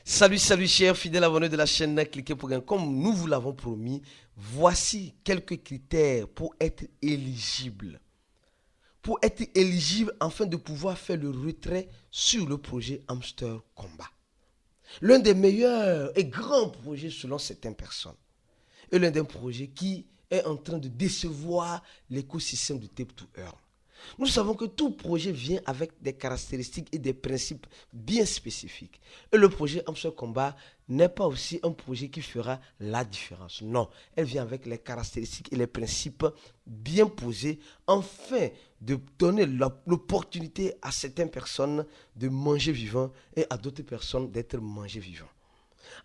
Salut chers fidèles abonnés de la chaîne Cliquez pour gagner. Comme nous vous l'avons promis, voici quelques critères pour être éligible. Pour être éligible afin de pouvoir faire le retrait sur le projet Hamster Combat. L'un des meilleurs et grands projets selon certaines personnes. Et l'un des projets qui est en train de décevoir l'écosystème de Tape to Earn. Nous savons que tout projet vient avec des caractéristiques et des principes bien spécifiques. Et le projet Hamster Combat n'est pas aussi un projet qui fera la différence. Non, elle vient avec les caractéristiques et les principes bien posés afin de donner l'opportunité à certaines personnes de manger vivant et à d'autres personnes d'être mangées vivant.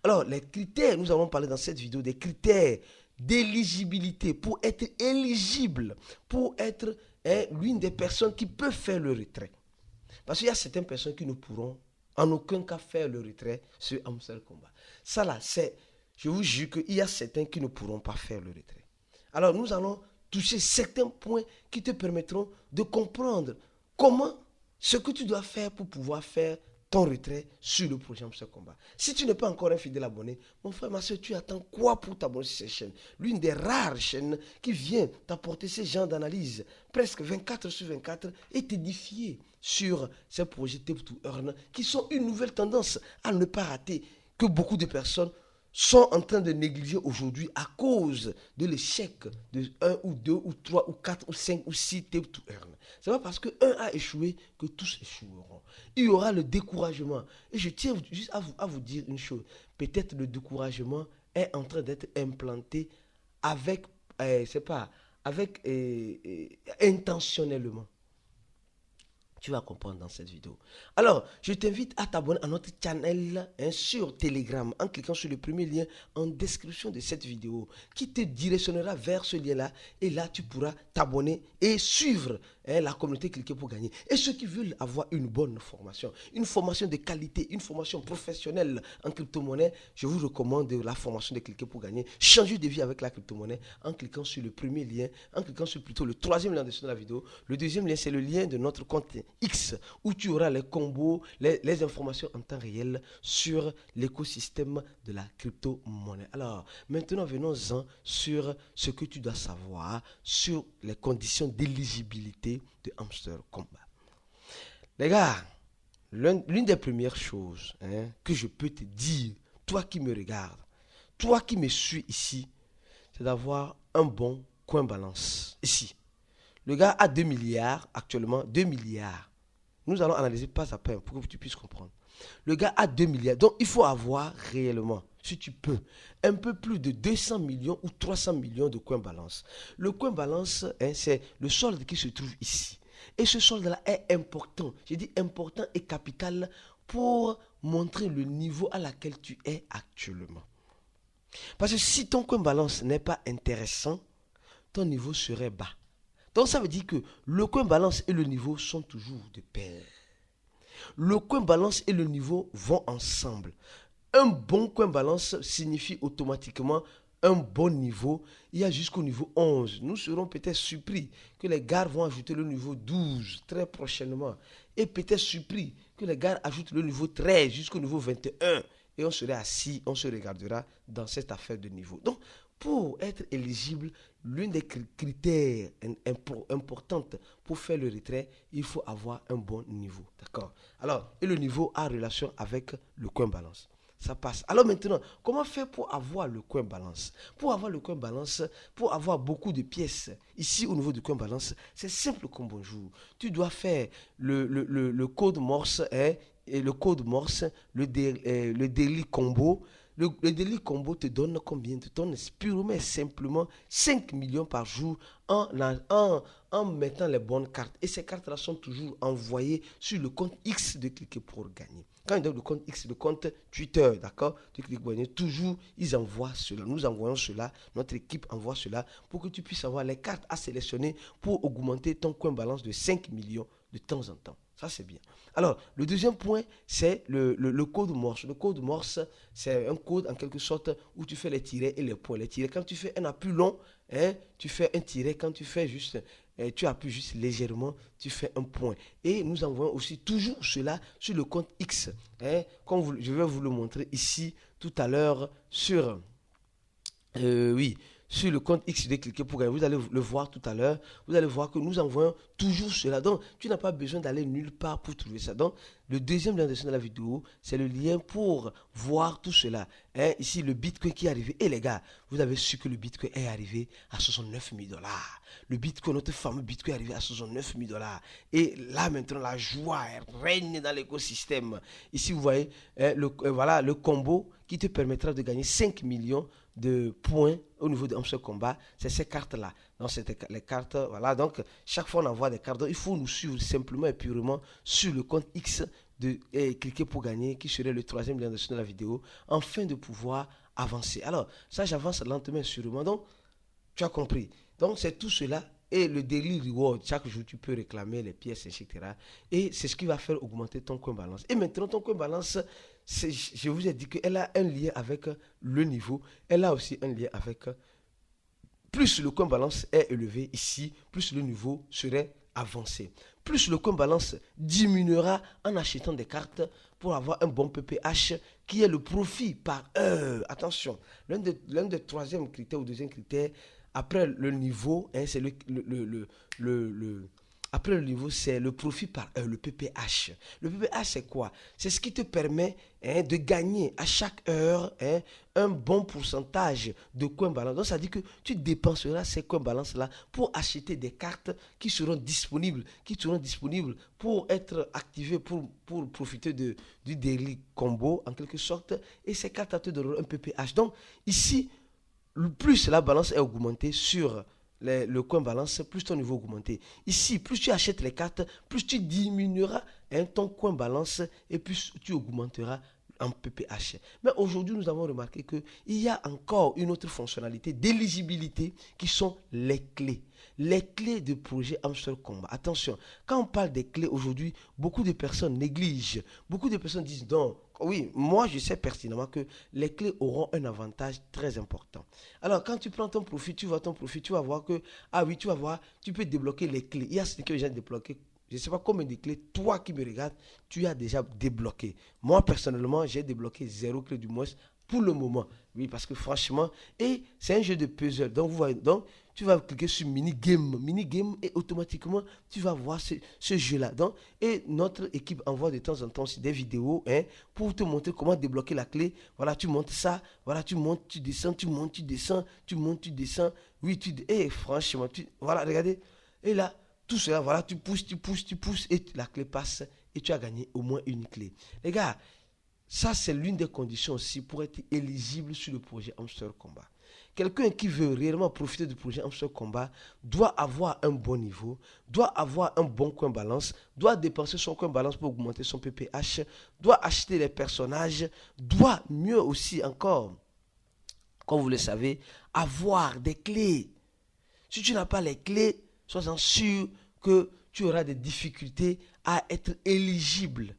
Alors, les critères, nous allons parler dans cette vidéo des critères d'éligibilité pour être éligible, pour être l'une des personnes qui peut faire le retrait. Parce qu'il y a certaines personnes qui ne pourront en aucun cas faire le retrait sur Hamster Combat. Ça là, je vous jure qu'il y a certains qui ne pourront pas faire le retrait. Alors, nous allons toucher certains points qui te permettront de comprendre comment, ce que tu dois faire pour pouvoir faire ton retrait sur le projet Hamster Combat. Si tu n'es pas encore un fidèle abonné, mon frère, ma soeur, tu attends quoi pour t'abonner sur cette chaîne? L'une des rares chaînes qui vient t'apporter ces genres d'analyse, presque 24 sur 24, et t'édifier sur ces projets Tape to Earn, qui sont une nouvelle tendance à ne pas rater, que beaucoup de personnes sont en train de négliger aujourd'hui à cause de l'échec de 1 ou 2 ou 3 ou 4 ou 5 ou 6 Tape to Earn. C'est pas parce que un a échoué que tous échoueront. Il y aura le découragement. Et je tiens juste à vous dire une chose. Peut-être le découragement est en train d'être implanté avec, intentionnellement. Tu vas comprendre dans cette vidéo. Alors, je t'invite à t'abonner à notre channel sur Telegram en cliquant sur le premier lien en description de cette vidéo qui te directionnera vers ce lien-là. Et là, tu pourras t'abonner et suivre la communauté Cliquez pour gagner. Et ceux qui veulent avoir une bonne formation, une formation de qualité, une formation professionnelle en crypto-monnaie, je vous recommande la formation de Cliquez pour gagner. Changer de vie avec la crypto-monnaie en cliquant sur le premier lien, en cliquant sur plutôt le troisième lien en description de la vidéo. Le deuxième lien, c'est le lien de notre compte X où tu auras les combos, les informations en temps réel sur l'écosystème de la crypto-monnaie. Alors, maintenant, venons-en sur ce que tu dois savoir sur les conditions d'éligibilité de Hamster Combat. Les gars, l'une des premières choses que je peux te dire, toi qui me regardes, toi qui me suis ici, c'est d'avoir un bon coin balance ici. Le gars a 2 milliards actuellement, 2 milliards. Nous allons analyser pas à pas pour que tu puisses comprendre. Le gars a 2 milliards. Donc, il faut avoir réellement, si tu peux, un peu plus de 200 millions ou 300 millions de coins balance. Le coin balance, c'est le solde qui se trouve ici. Et ce solde-là est important. J'ai dit important et capital pour montrer le niveau à laquelle tu es actuellement. Parce que si ton coin balance n'est pas intéressant, ton niveau serait bas. Donc ça veut dire que le coin balance et le niveau sont toujours de pair. Le coin balance et le niveau vont ensemble. Un bon coin balance signifie automatiquement un bon niveau. Il y a jusqu'au niveau 11. Nous serons peut-être surpris que les gars vont ajouter le niveau 12 très prochainement. Et peut-être surpris que les gars ajoutent le niveau 13 jusqu'au niveau 21. Et on serait assis, on se regardera dans cette affaire de niveau. Donc, pour être éligible, l'un des critères importants pour faire le retrait, il faut avoir un bon niveau. D'accord? Alors, et le niveau a relation avec le coin balance. Ça passe. Alors maintenant, comment faire pour avoir le coin balance? Pour avoir le coin balance, pour avoir beaucoup de pièces, ici au niveau du coin balance, c'est simple comme bonjour. Tu dois faire le code Morse, et le code Morse, le daily combo. Le daily combo te donne combien? Te donne purement et simplement 5 millions par jour en mettant les bonnes cartes. Et ces cartes-là sont toujours envoyées sur le compte X de Cliquez pour gagner. Quand ils donnent le compte X, le compte Twitter, d'accord, de Cliquez pour gagner, toujours ils envoient cela. Nous envoyons cela, notre équipe envoie cela pour que tu puisses avoir les cartes à sélectionner pour augmenter ton coin balance de 5 millions de temps en temps. Ça, c'est bien. Alors, le deuxième point, c'est le code Morse. Le code Morse, c'est un code en quelque sorte où tu fais les tirets et les points. Les tirets, quand tu fais un appui long, tu fais un tiret. Quand tu fais juste tu appuies juste légèrement, tu fais un point. Et nous envoyons aussi toujours cela sur le compte X. Hein, comme je vais vous le montrer ici tout à l'heure sur... oui, sur le compte X de Cliquer pour gagner. Vous allez le voir tout à l'heure. Vous allez voir que nous envoyons toujours cela. Donc, tu n'as pas besoin d'aller nulle part pour trouver ça. Donc, le deuxième lien de la vidéo, c'est le lien pour voir tout cela. Hein, ici, le Bitcoin qui est arrivé. Et les gars, vous avez su que le Bitcoin est arrivé à 69 000 $. Le Bitcoin, notre fameux Bitcoin est arrivé à 69 000 $. Et là, maintenant, la joie règne dans l'écosystème. Ici, vous voyez, voilà le combo qui te permettra de gagner 5 millions de points au niveau de Hamster Combat, c'est ces cartes-là. Donc, c'est les cartes, voilà. Donc, chaque fois on envoie des cartes, il faut nous suivre simplement et purement sur le compte X de Cliquer pour gagner, qui serait le troisième lien de la vidéo, afin de pouvoir avancer. Alors, ça, j'avance lentement et sûrement. Donc, tu as compris. Donc, c'est tout cela. Et le daily reward, chaque jour, tu peux réclamer les pièces, etc. Et c'est ce qui va faire augmenter ton coin balance. Et maintenant, ton coin balance, je vous ai dit qu'elle a un lien avec le niveau. Elle a aussi un lien avec... Plus le coin balance est élevé ici, plus le niveau serait avancé. Plus le coin balance diminuera en achetant des cartes pour avoir un bon PPH qui est le profit par heure. Attention, l'un des troisième critères ou deuxième critère, après le niveau, hein, c'est après le niveau, c'est le profit par heure, le PPH. Le PPH, c'est quoi? C'est ce qui te permet de gagner à chaque heure un bon pourcentage de coin balance. Donc, ça dit que tu dépenseras ces coins balance-là pour acheter des cartes qui seront disponibles pour être activées, pour profiter du daily combo, en quelque sorte. Et ces cartes te donneront un PPH. Donc, ici, plus la balance est augmentée sur le coin balance, plus ton niveau augmenté. Ici, plus tu achètes les cartes, plus tu diminueras ton coin balance et plus tu augmenteras en PPH. Mais aujourd'hui, nous avons remarqué qu'il y a encore une autre fonctionnalité d'éligibilité qui sont les clés. Les clés de projet Hamster Combat. Attention, quand on parle des clés aujourd'hui, beaucoup de personnes négligent. Beaucoup de personnes disent non. Oui, moi je sais pertinemment que les clés auront un avantage très important. Alors quand tu prends ton profit, tu vois tu vas voir que, ah oui, tu vas voir, tu peux débloquer les clés. Il y a ce que j'ai débloqué. Je ne sais pas combien de clés, toi qui me regardes, tu as déjà débloqué. Moi personnellement, j'ai débloqué 0 clé du moins pour le moment. Oui, parce que franchement, et c'est un jeu de puzzle. Donc, vous voyez, donc tu vas cliquer sur mini-game et automatiquement, tu vas voir ce jeu-là. Donc, et notre équipe envoie de temps en temps aussi des vidéos pour te montrer comment débloquer la clé. Voilà, tu montes ça. Voilà, tu montes, tu descends, tu montes, tu descends, tu montes, tu descends. Oui, et franchement, voilà, regardez. Et là, tout cela, voilà, tu pousses et la clé passe et tu as gagné au moins une clé. Les gars, ça, c'est l'une des conditions aussi pour être éligible sur le projet Hamster Combat. Quelqu'un qui veut réellement profiter du projet Hamster Combat doit avoir un bon niveau, doit avoir un bon coin balance, doit dépenser son coin balance pour augmenter son PPH, doit acheter les personnages, doit mieux aussi encore, comme vous le savez, avoir des clés. Si tu n'as pas les clés, sois-en sûr que tu auras des difficultés à être éligible.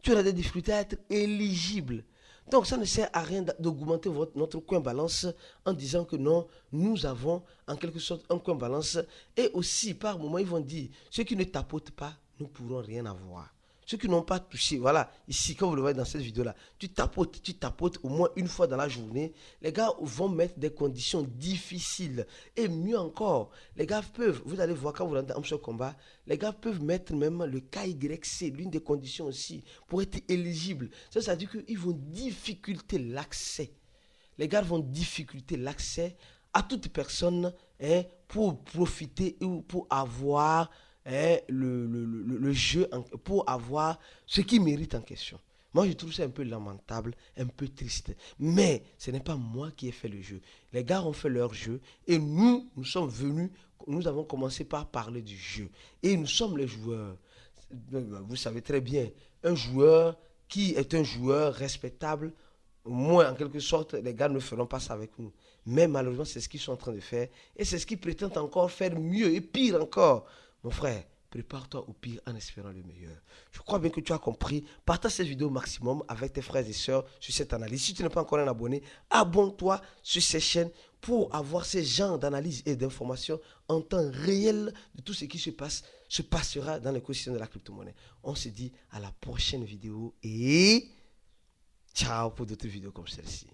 Tu auras des difficultés à être éligible. Donc, ça ne sert à rien d'augmenter notre coin balance en disant que non, nous avons en quelque sorte un coin balance. Et aussi, par moment, ils vont dire, ceux qui ne tapotent pas ne pourront rien avoir. Ceux qui n'ont pas touché, voilà, ici, comme vous le voyez dans cette vidéo-là, tu tapotes au moins une fois dans la journée. Les gars vont mettre des conditions difficiles. Et mieux encore, les gars peuvent, vous allez voir quand vous rentrez en ce combat, les gars peuvent mettre même le KYC, l'une des conditions aussi, pour être éligible. Ça veut dire qu'ils vont difficulter l'accès. Les gars vont difficulter l'accès à toute personne pour profiter ou pour avoir le jeu, pour avoir ce qui mérite en question. Moi, je trouve ça un peu lamentable, un peu triste. Mais ce n'est pas moi qui ai fait le jeu. Les gars ont fait leur jeu et nous sommes venus, nous avons commencé par parler du jeu. Et nous sommes les joueurs. Vous savez très bien, un joueur qui est un joueur respectable, moins en quelque sorte, les gars ne feront pas ça avec nous. Mais malheureusement, c'est ce qu'ils sont en train de faire. Et c'est ce qu'ils prétendent encore faire mieux et pire encore. Mon frère, prépare-toi au pire en espérant le meilleur. Je crois bien que tu as compris. Partage cette vidéo au maximum avec tes frères et sœurs sur cette analyse. Si tu n'es pas encore un abonné, abonne-toi sur cette chaîne pour avoir ces genres d'analyse et d'informations en temps réel de tout ce qui se passera dans l'écosystème de la crypto-monnaie. On se dit à la prochaine vidéo et ciao pour d'autres vidéos comme celle-ci.